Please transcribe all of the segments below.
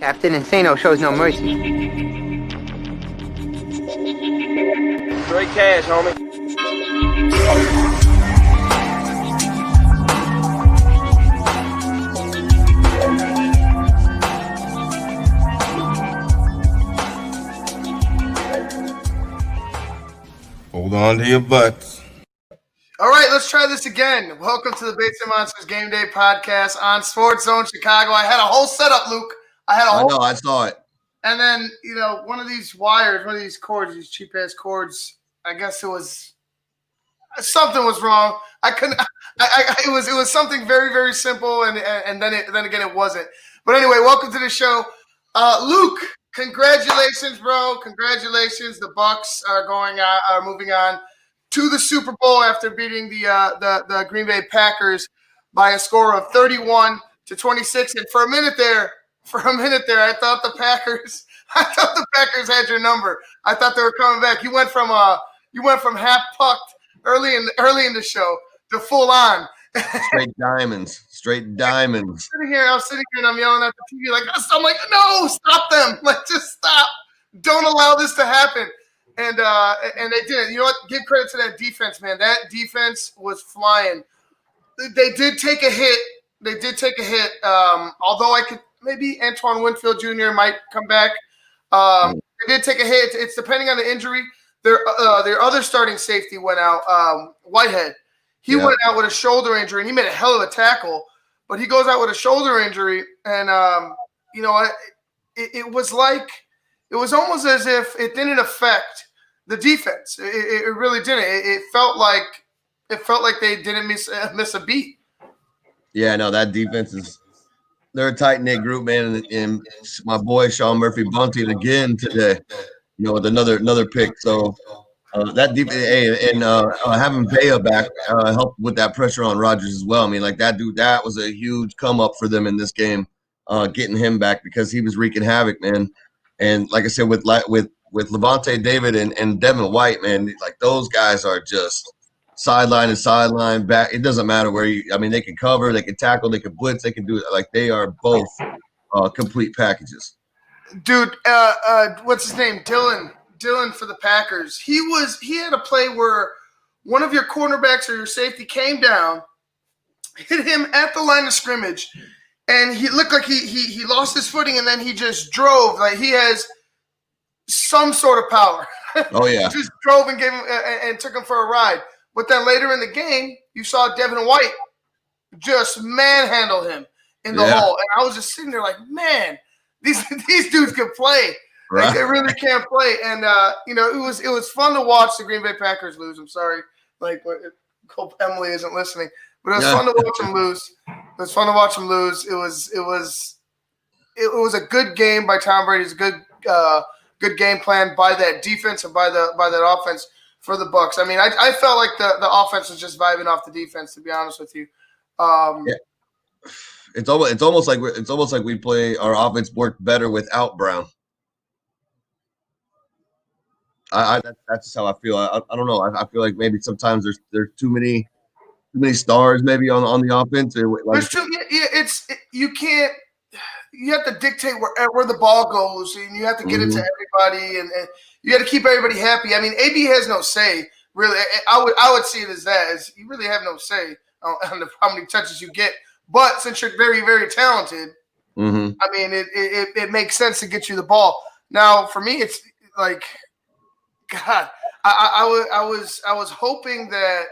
Captain Insano shows no mercy. Straight cash, homie. Hold on to your butts. All right, let's try this again. Welcome to the Bates and Monsters Game Day podcast on Sports Zone Chicago. I had a whole setup, Luke. I know, I saw it. And then, one of these wires, one of these cords, these cheap-ass cords, I guess it was something was wrong. It was something very, very simple, and then again it wasn't. But anyway, welcome to the show. Luke, congratulations, bro. Congratulations. The Bucks are moving on to the Super Bowl after beating the Green Bay Packers by a score of 31-26. And for a minute there, I thought the Packers had your number. I thought they were coming back. You went from half pucked early in the show to full on. Straight diamonds. I was sitting here and I'm yelling at the TV I'm like, no, stop them. Like, just stop. Don't allow this to happen. And they did. You know what? Give credit to that defense, man. That defense was flying. They did take a hit. Although maybe Antoine Winfield Jr. might come back. They did take a hit. It's depending on the injury. Their other starting safety went out. Whitehead. He went out with a shoulder injury, and he made a hell of a tackle. But he goes out with a shoulder injury, and it was almost as if it didn't affect the defense. It really didn't. It felt like they didn't miss a beat. Yeah, no, that defense they're a tight-knit group, man. And my boy Sean Murphy bunting again today, with another pick. So that deep, and having Bea back helped with that pressure on Rodgers as well. I mean, like that was a huge come up for them in this game, getting him back because he was wreaking havoc, man. And like I said, with Levante David and Devin White, man, like those guys are just sideline and sideline back. It doesn't matter where they can cover, they can tackle, they can blitz, they can do it. Like they are both complete packages. Dude, what's his name? Dylan for the Packers. He had a play where one of your cornerbacks or your safety came down, hit him at the line of scrimmage, and he looked like he lost his footing, and then he just drove. Like he has some sort of power. Oh yeah. Just drove and gave him and took him for a ride. But then later in the game, you saw Devin White just manhandle him in the hole. And I was just sitting there like, man, these dudes can play. Right. Like, they really can't play. And it was fun to watch the Green Bay Packers lose. I'm sorry, hope Emily isn't listening. But it was fun to watch them lose. It was fun to watch them lose. It was a good game by Tom Brady. It's a good game plan by that defense and by that offense for the Bucks. I mean, I felt like the offense was just vibing off the defense, to be honest with you. Yeah. It's almost like we play our offense worked better without Brown. That's just how I feel. I don't know. I feel like maybe sometimes there's too many stars maybe on the offense. You have to dictate where the ball goes, and you have to get it to everybody, and you got to keep everybody happy. I mean, AB has no say, really. I would see it as you really have no say on how many touches you get. But since you're very, very talented, I mean, it makes sense to get you the ball. Now, for me, it's like, God, I was hoping that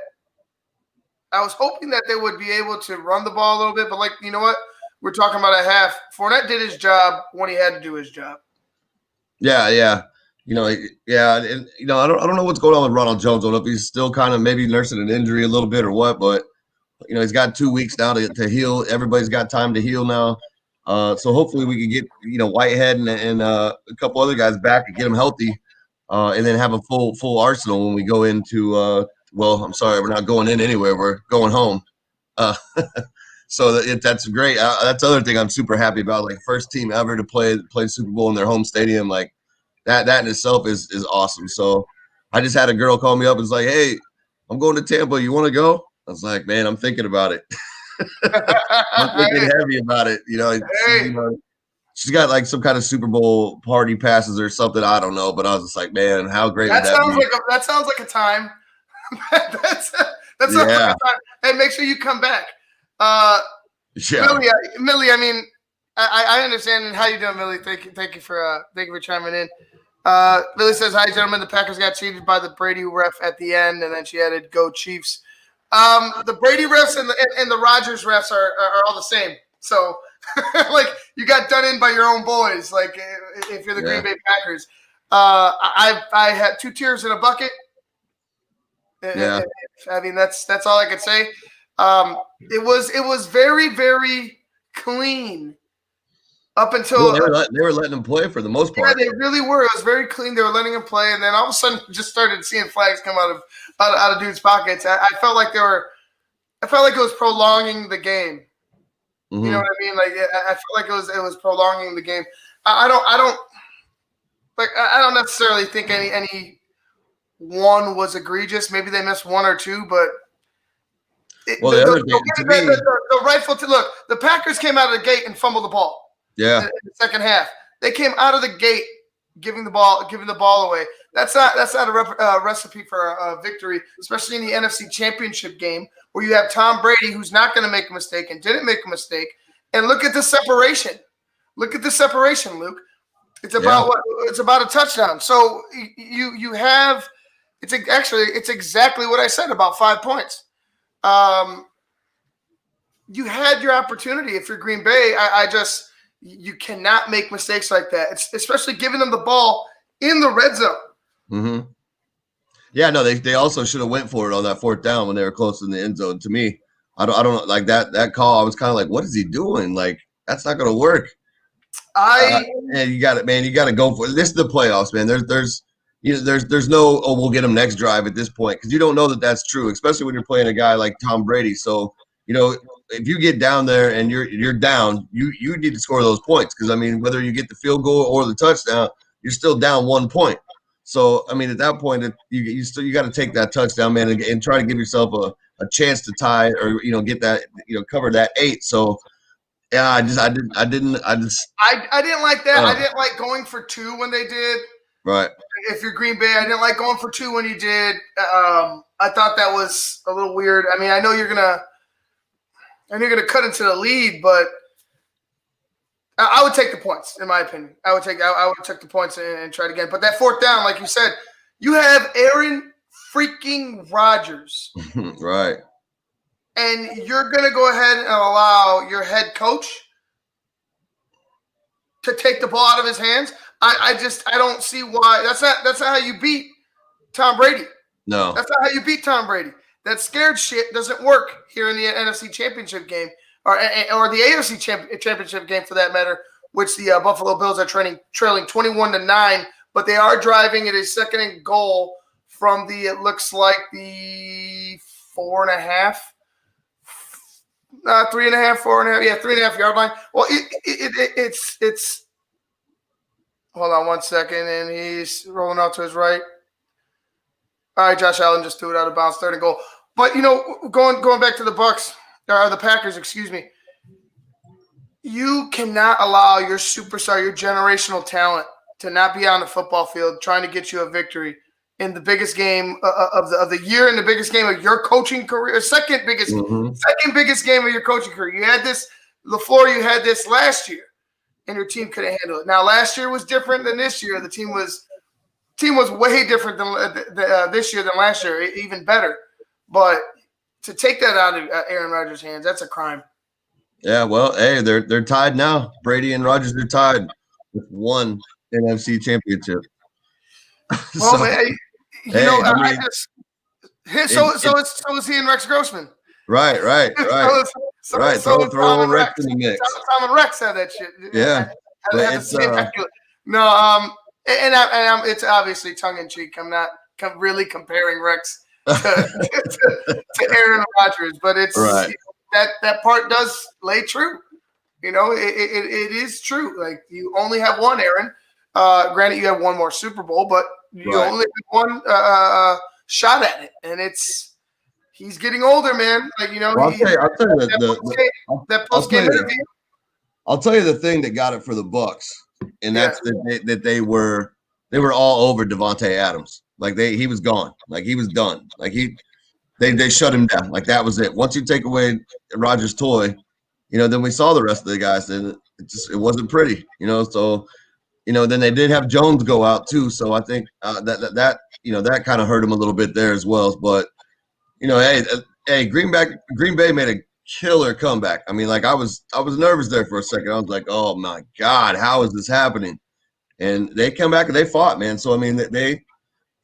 they would be able to run the ball a little bit, but you know what? We're talking about a half. Fournette did his job when he had to do his job. Yeah. And, I don't know what's going on with Ronald Jones. I don't know if he's still kind of maybe nursing an injury a little bit or what, but he's got 2 weeks now to heal. Everybody's got time to heal now. So hopefully we can get Whitehead and a couple other guys back and get them healthy, and then have a full arsenal when we go into. I'm sorry, we're not going in anywhere. We're going home. So that's great. That's the other thing I'm super happy about. Like first team ever to play Super Bowl in their home stadium. Like that in itself is awesome. So I just had a girl call me up and was like, "Hey, I'm going to Tampa. You want to go?" I was like, "Man, I'm thinking about it." I'm thinking heavy about it. she's got like some kind of Super Bowl party passes or something. I don't know, but I was just like, man, how great That would that sounds be? like that sounds like a time. That sounds like Yeah. a time. Hey, make sure you come back. Yeah. Millie, I mean, I understand. How you doing, Millie? Thank you for chiming in. Millie says, "Hi, gentlemen. The Packers got cheated by the Brady ref at the end," and then she added, "Go Chiefs." The Brady refs and the Rodgers refs are all the same. So, like, you got done in by your own boys. Like, if you're the Green Bay Packers, I had 2 tears in a bucket. Yeah. I mean, that's all I could say. It was very, very clean up until They were letting them play for the most part. Yeah, they really were. It was very clean. They were letting him play, and then all of a sudden, just started seeing flags come out of dudes' pockets. I felt like it was prolonging the game. Mhm. You know what I mean? Like, I felt like it was prolonging the game. I don't necessarily think any one was egregious. Maybe they missed 1 or 2, but the rightful look. The Packers came out of the gate and fumbled the ball. Yeah. In the second half, they came out of the gate giving the ball away. That's not a recipe for a victory, especially in the NFC Championship game where you have Tom Brady, who's not going to make a mistake and didn't make a mistake. And look at the separation. Look at the separation, Luke. It's about It's about a touchdown. So you have it's exactly what I said about 5 points. You had your opportunity. If you're Green Bay, you cannot make mistakes like that. It's especially giving them the ball in the red zone. Mm-hmm. Yeah, no, they also should have went for it on that 4th down when they were close in the end zone. To me, I don't know, like that call. I was kind of like, what is he doing? Like, that's not going to work. And you got it, man. You got to go for it. This is the playoffs, man. There's no we'll get him next drive at this point, because you don't know that that's true, especially when you're playing a guy like Tom Brady. So if you get down there and you're down, you need to score those points, because I mean, whether you get the field goal or the touchdown, you're still down 1 point. So I mean, at that point, you got to take that touchdown, man, and try to give yourself a chance to tie or get that cover that 8. So yeah, I didn't like that. I didn't like going for 2 when they did. Right. If you're Green Bay, I didn't like going for 2 when you did. I thought that was a little weird. I mean, I know you're gonna cut into the lead, but I would take the points, in my opinion. I would take the points and try it again. But that 4th down, like you said, you have Aaron freaking Rodgers. Right. And you're going to go ahead and allow your head coach to take the ball out of his hands. I don't see why. That's not how you beat Tom Brady. No. That's not how you beat Tom Brady. That scared shit doesn't work here in the NFC Championship game or the AFC Championship game, for that matter, which the Buffalo Bills are trailing 21-9, but they are driving at a 2nd and goal from it looks like the 4.5, 3.5, 4.5, 3.5 yard line. Well, it's hold on 1 second, and he's rolling out to his right. All right, Josh Allen just threw it out of bounds, 3rd and goal. But going back to the Bucks or the Packers, excuse me. You cannot allow your superstar, your generational talent, to not be on the football field trying to get you a victory in the biggest game of the year, and the biggest game of your coaching career, second biggest game of your coaching career. You had this, LaFleur, you had this last year, and your team couldn't handle it. Now, last year was different than this year. The team was way different than this year than last year, even better. But to take that out of Aaron Rodgers' hands, that's a crime. Yeah, well, hey, they're tied now. Brady and Rodgers are tied with 1 NFC championship. Well, man, so is he and Rex Grossman. Right. So throw Rex in the mix. Tom and Rex have that shit. Yeah. It's obviously tongue in cheek. I'm not really comparing Rex to Aaron Rodgers, but it's right. That part does lay true. It is true. Like, you only have 1, Aaron. Granted, you have 1 more Super Bowl, but you only have 1 shot at it, and he's getting older, man. Like, I'll tell you that post game interview. I'll tell you the thing that got it for the Bucks, and that's that they were all over Devontae Adams. Like he was gone. Like he was done. Like they shut him down. Like that was it. Once you take away Rodgers' toy, then we saw the rest of the guys, and it wasn't pretty. So then they did have Jones go out too. So I think that kind of hurt him a little bit there as well. But hey, Green Bay made a killer comeback. I mean, like I was nervous there for a second. I was like, oh my God, how is this happening? And they came back and they fought, man. So I mean, they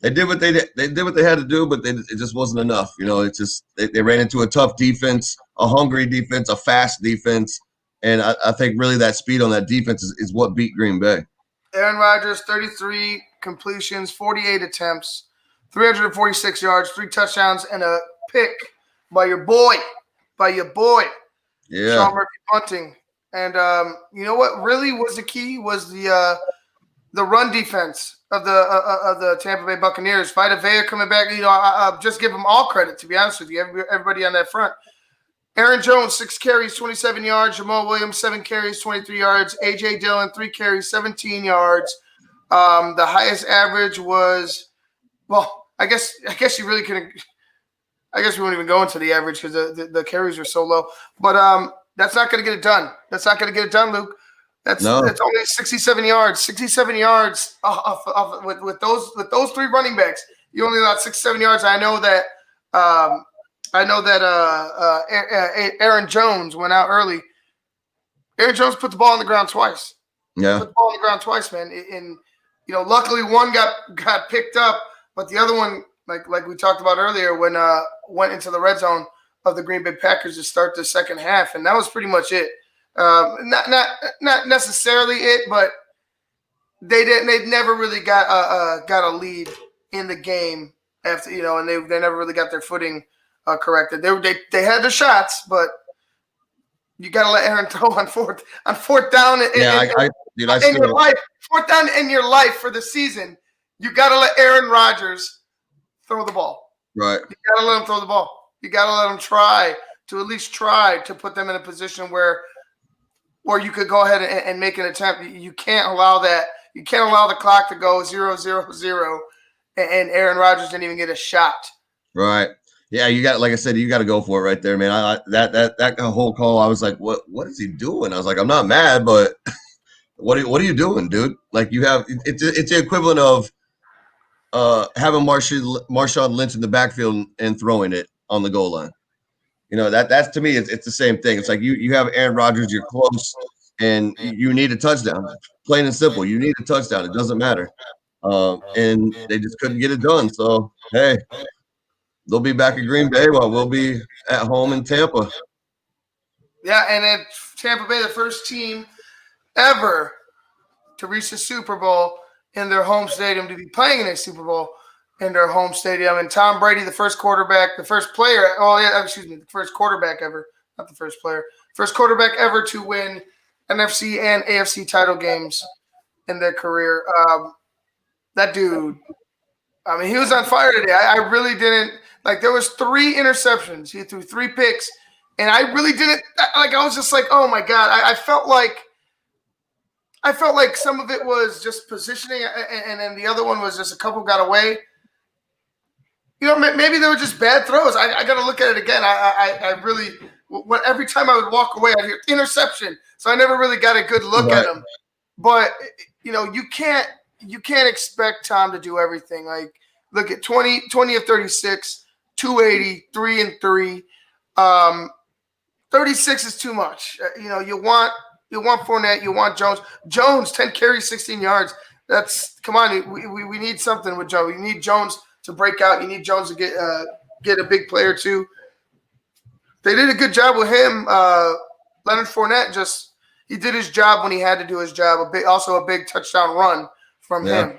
did what they did. They did what they had to do, but it just wasn't enough. It's just they ran into a tough defense, a hungry defense, a fast defense, and I think really that speed on that defense is what beat Green Bay. Aaron Rodgers, 33 completions, 48 attempts, 346 yards, 3 touchdowns, and a pick by your boy. Yeah. Sean Murphy punting. And you know what really was the key was the run defense of the Tampa Bay Buccaneers. Vita Vea coming back. I just give them all credit, to be honest with you. Everybody on that front. Aaron Jones, 6 carries, 27 yards. Jamal Williams, 7 carries, 23 yards. A.J. Dillon, 3 carries, 17 yards. The highest average was, well, I guess you really couldn't. I guess we won't even go into the average because the carries are so low. But that's not going to get it done. That's not going to get it done, Luke. That's only 67 yards. 67 yards with those 3 running backs. You only allowed 67 yards. I know that Aaron Jones went out early. Aaron Jones put the ball on the ground twice. Yeah, put the ball on the ground twice, man. And luckily one got picked up, but the other one, like we talked about earlier, when went into the red zone of the Green Bay Packers to start the second half, and that was pretty much it. Not necessarily it, but they never really got a lead in the game after and they never really got their footing corrected. They had the shots, but you got to let Aaron throw on fourth down. Fourth down in your life for the season. You got to let Aaron Rodgers throw the ball. Right. You got to let him throw the ball. You got to let him try to put them in a position where you could go ahead and make an attempt. You can't allow that. You can't allow the clock to go 0-0-0, and Aaron Rodgers didn't even get a shot. Right. Yeah, you got, like I said, you got to go for it right there, man. That whole call, I was like, what is he doing? I was like, I'm not mad, but what are you doing, dude? Like it's the equivalent of having Marshawn Lynch in the backfield and throwing it on the goal line. That's to me, it's the same thing. It's like you have Aaron Rodgers, you're close, and you need a touchdown. Plain and simple, you need a touchdown. It doesn't matter. And they just couldn't get it done. So hey, they'll be back in Green Bay while we'll be at home in Tampa. Yeah, and then Tampa Bay, the first team ever to reach the Super Bowl in their home stadium, to be playing in a Super Bowl in their home stadium. And Tom Brady, the first quarterback ever, not the first player, first quarterback ever to win NFC and AFC title games in their career. That dude, I mean, he was on fire today. I really didn't like. There was 3 interceptions. He threw 3 picks, and I really didn't like. I was just like, oh my God. I felt like some of it was just positioning, and then the other one was just a couple got away. Maybe they were just bad throws. I got to look at it again. I really, every time I would walk away, I'd hear interception. So I never really got a good look at him. But you can't expect Tom to do everything. Like, look at 20 of 36, 280, 3 and 3. 36 is too much. You want Fournette, you want Jones. Jones, 10 carries, 16 yards. Come on. We need something with Jones. We need Jones to break out. You need Jones to get a big player too. They did a good job with him. Leonard Fournette he did his job when he had to do his job. Also a big touchdown run from him.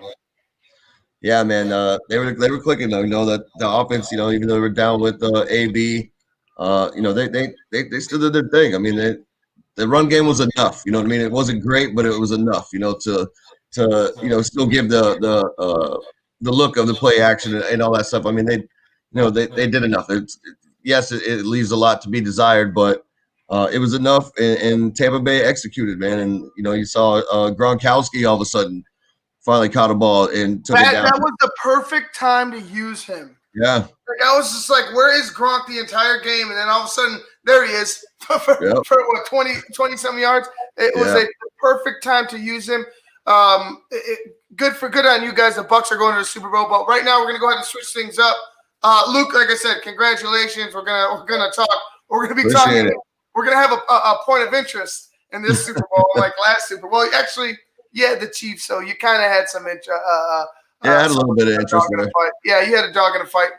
Yeah, man. They were clicking though. That the offense. Even though they were down with AB, they still did their thing. I mean, the run game was enough. You know what I mean? It wasn't great, but it was enough. To still give the look of the play action and all that stuff. I mean, they did enough. It leaves a lot to be desired, but it was enough, and Tampa Bay executed, man. And you saw Gronkowski all of a sudden finally caught a ball and took it down. That was the perfect time to use him. Yeah. Like, I was just like, where is Gronk the entire game? And then all of a sudden, there he is for what, 20-some yards? It was a perfect time to use him. Good on you guys. The Bucs are going to the Super Bowl. But right now, we're going to go ahead and switch things up. Luke, like I said, congratulations. We're gonna talk. We're going to be talking. We're going to have a point of interest in this Super Bowl, like last Super Bowl. Actually, yeah, the Chiefs. So you kind of had some interest. I had a little bit of interest in it. Yeah, you had a dog in a fight.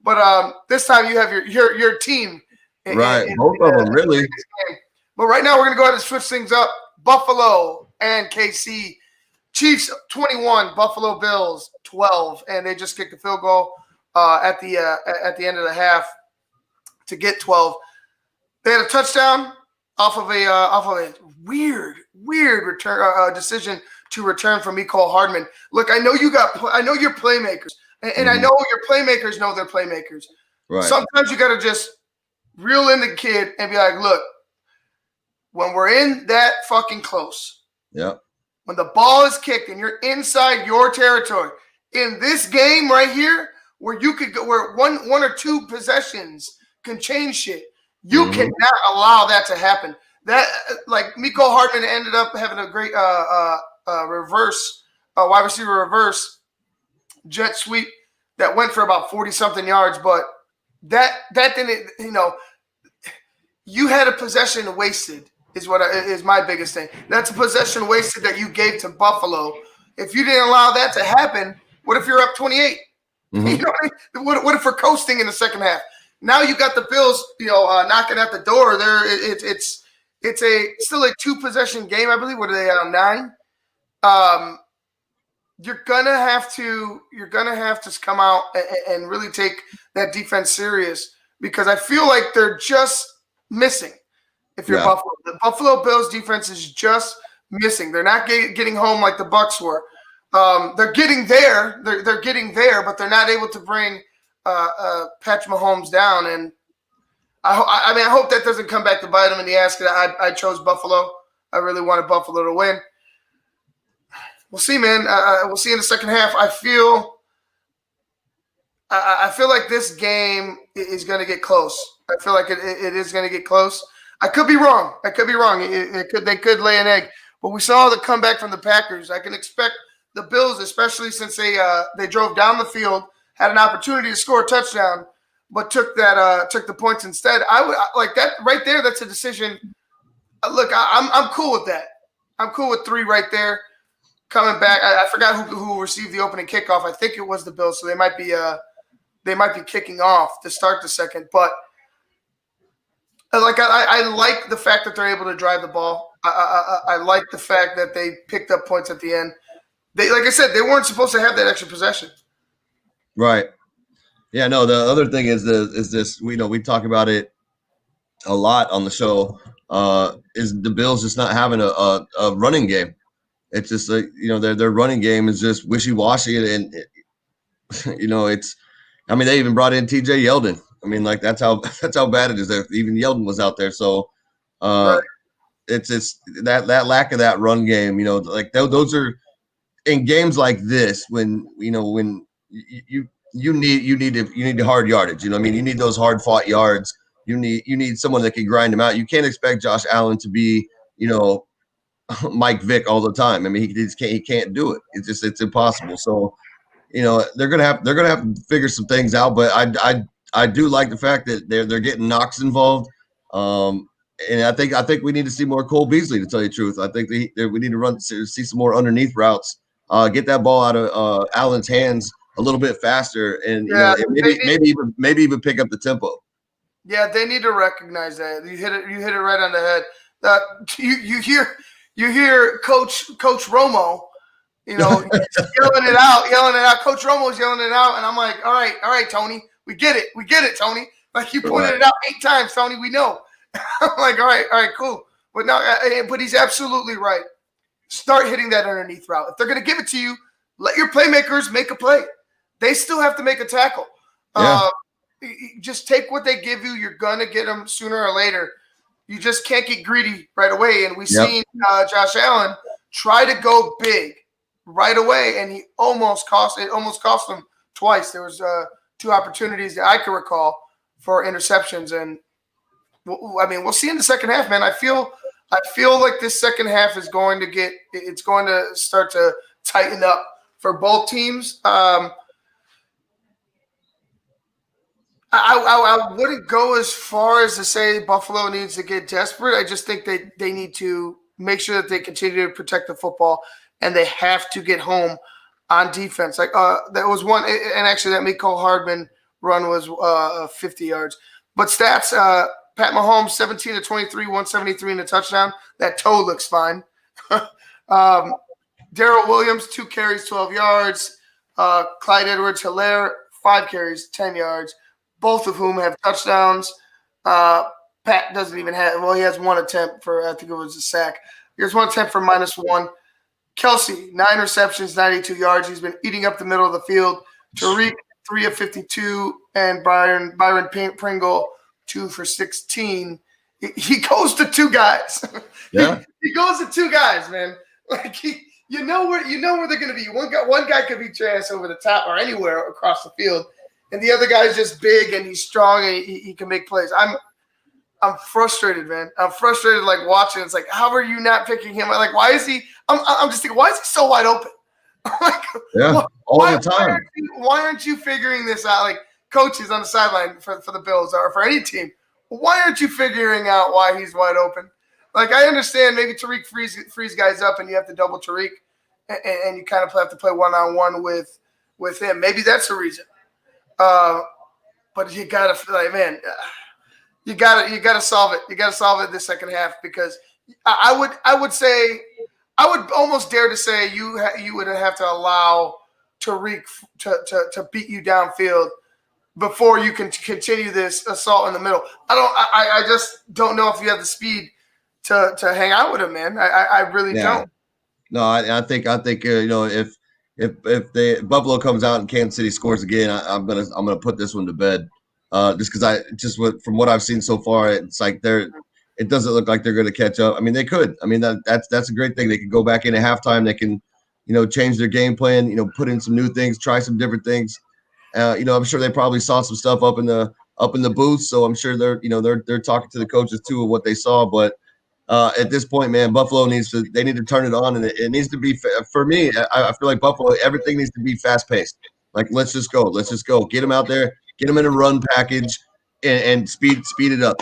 But this time you have your team. Right, both of them, really. But right now we're going to go ahead and switch things up. Buffalo and KC. Chiefs 21, Buffalo Bills 12, and they just kicked a field goal at the end of the half to get 12. They had a touchdown off of a weird return decision to return from Mecole Hardman. Look, I know you're playmakers, and I know your playmakers know their playmakers. Right. Sometimes you got to just reel in the kid and be like, look, when we're in that fucking close, when the ball is kicked and you're inside your territory, in this game right here, where you could go, where one or two possessions can change shit, you cannot allow that to happen. That, like, Mecole Hardman ended up having a great wide receiver reverse jet sweep that went for about 40-something yards, but that didn't, you had a possession wasted is my biggest thing. That's a possession wasted that you gave to Buffalo. If you didn't allow that to happen, what if you're up 28? Mm-hmm. You know what I mean? What if we're coasting in the second half? Now you got the Bills, knocking at the door. There, it's still a 2-possession game, I believe. What are they on 9? You're gonna have to come out and really take that defense serious, because I feel like they're just missing. If you're Buffalo, the Buffalo Bills defense is just missing. They're not getting home like the Bucs were. They're getting there. They're getting there, but they're not able to bring Patrick Mahomes down. And I hope that doesn't come back to bite them in the ass. I chose Buffalo. I really wanted Buffalo to win. We'll see, man. We'll see in the second half. I feel like this game is going to get close. I feel like it is going to get close. I could be wrong. They could lay an egg. But we saw the comeback from the Packers. I can expect the Bills, especially since they drove down the field, had an opportunity to score a touchdown, but took the points instead. I would like that right there. That's a decision. Look, I'm cool with that. I'm cool with 3 right there. Coming back, I forgot who received the opening kickoff. I think it was the Bills, so they might be kicking off to start the second. But I like the fact that they're able to drive the ball. I like the fact that they picked up points at the end. Like I said, they weren't supposed to have that extra possession. Right. Yeah. No. The other thing is this. We talk about it a lot on the show. Is the Bills just not having a running game? It's just like their running game is just wishy-washy, and it's. I mean, they even brought in T.J. Yeldon. I mean, like that's how bad it is. There, even Yeldon was out there, so it's just that lack of that run game. Like those are in games like this when you need the hard yardage. I mean, you need those hard fought yards. You need someone that can grind them out. You can't expect Josh Allen to be Mike Vick all the time. I mean, he can't do it. It's impossible. So they're gonna have to figure some things out. But I do like the fact that they're getting Knox involved. And I think we need to see more Cole Beasley, to tell you the truth. I think we need to see some more underneath routes. Get that ball out of Allen's hands a little bit faster, and maybe even pick up the tempo. Yeah, they need to recognize that. You hit it right on the head. You hear Coach Romo, yelling it out. Coach Romo's yelling it out, and I'm like, all right, Tony, we get it, Tony. Like, you pointed it out 8 times, Tony. We know. I'm like, all right, cool. But he's absolutely right. Start hitting that underneath route. If they're going to give it to you, let your playmakers make a play. They still have to make a tackle. Yeah. Just take what they give you. You're going to get them sooner or later. You just can't get greedy right away. And we Yep. seen Josh Allen try to go big right away, and it almost cost him twice. There was 2 opportunities that I can recall for interceptions, and we'll see in the second half, man. I feel like this second half is going to start to tighten up for both teams. I wouldn't go as far as to say Buffalo needs to get desperate. I just think they need to make sure that they continue to protect the football, and they have to get home on defense. Like that was one, and actually that Mecole Hardman run was 50 yards. But stats, Pat Mahomes 17 to 23, 173 and a touchdown. That toe looks fine. Darrell Williams 2 carries, 12 yards. Clyde Edwards-Helaire 5 carries, 10 yards. Both of whom have touchdowns. Pat doesn't even have – well, he has 1 attempt for – I think it was a sack. Here's 1 attempt for -1. Kelsey, 9 receptions, 92 yards. He's been eating up the middle of the field. Tariq, 3 of 52. And Byron Pringle, 2 for 16. He goes to 2 guys. Yeah. He goes to 2 guys, man. Like you know where they're going to be. One guy could beat your ass over the top or anywhere across the field. And the other guy's just big and he's strong and he can make plays. I'm frustrated, man. I'm frustrated, like watching. It's like, how are you not picking him? Like, why is he? I'm just thinking, why is he so wide open? Like, Yeah, all the time. Why aren't you figuring this out? Like coaches on the sideline for the Bills or for any team, why aren't you figuring out why he's wide open? Like I understand maybe Tariq frees guys up and you have to double Tariq and you kind of have to play one-on-one with him. Maybe that's the reason. But you gotta you gotta solve it. You gotta solve it this second half because I would almost dare to say you would have to allow Tariq to beat you downfield before you can continue this assault in the middle. I just don't know if you have the speed to hang out with him, man. I really don't. No, I think if Buffalo comes out and Kansas City scores again, I'm gonna put this one to bed. Just because from what I've seen so far, it's like it doesn't look like they're gonna catch up. I mean, they could. I mean, that's a great thing. They can go back in at halftime. They can, change their game plan. Put in some new things, try some different things. I'm sure they probably saw some stuff up in the booth. So I'm sure they're talking to the coaches too of what they saw. But at this point, man, Buffalo need to turn it on, and it needs to be for me. I feel like Buffalo, everything needs to be fast paced. Like let's just go, get them out there, get them in a run package, and speed it up,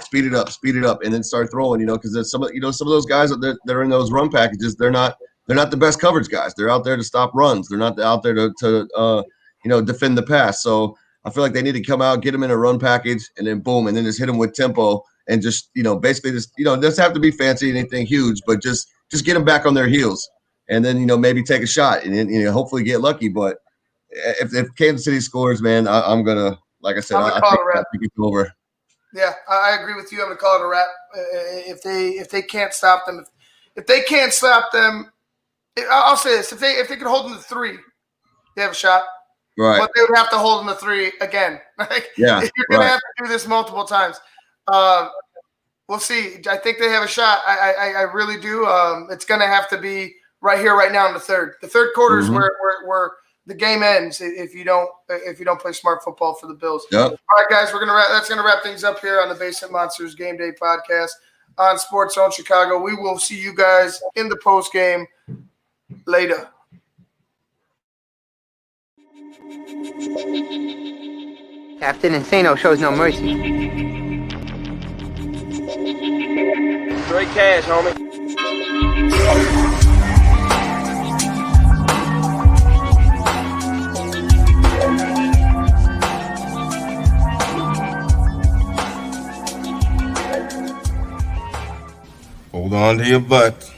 and then start throwing. Because some of those guys that are in those run packages, they're not the best coverage guys. They're out there to stop runs. They're not out there to defend the pass. So I feel like they need to come out, get them in a run package, and then boom, and then just hit them with tempo. And just, basically just, it doesn't have to be fancy, anything huge, but just get them back on their heels and then, maybe take a shot and then, hopefully get lucky. But if Kansas City scores, man, I'm going to, like I said, I think it's over. Yeah, I agree with you. I'm going to call it a wrap. If they can't stop them, I'll say this. If they could hold them to 3, they have a shot. Right. But they would have to hold them to 3 again. Yeah. You're going to have to do this multiple times. We'll see. I think they have a shot. I really do. It's going to have to be right here, right now in the third. The third quarter is where the game ends if you don't play smart football for the Bills. Yep. All right, guys, that's going to wrap things up here on the Basement Monsters Game Day podcast on Sports Zone Chicago. We will see you guys in the post game later. Captain Insano shows no mercy. Straight cash, homie. Hold on to your butts.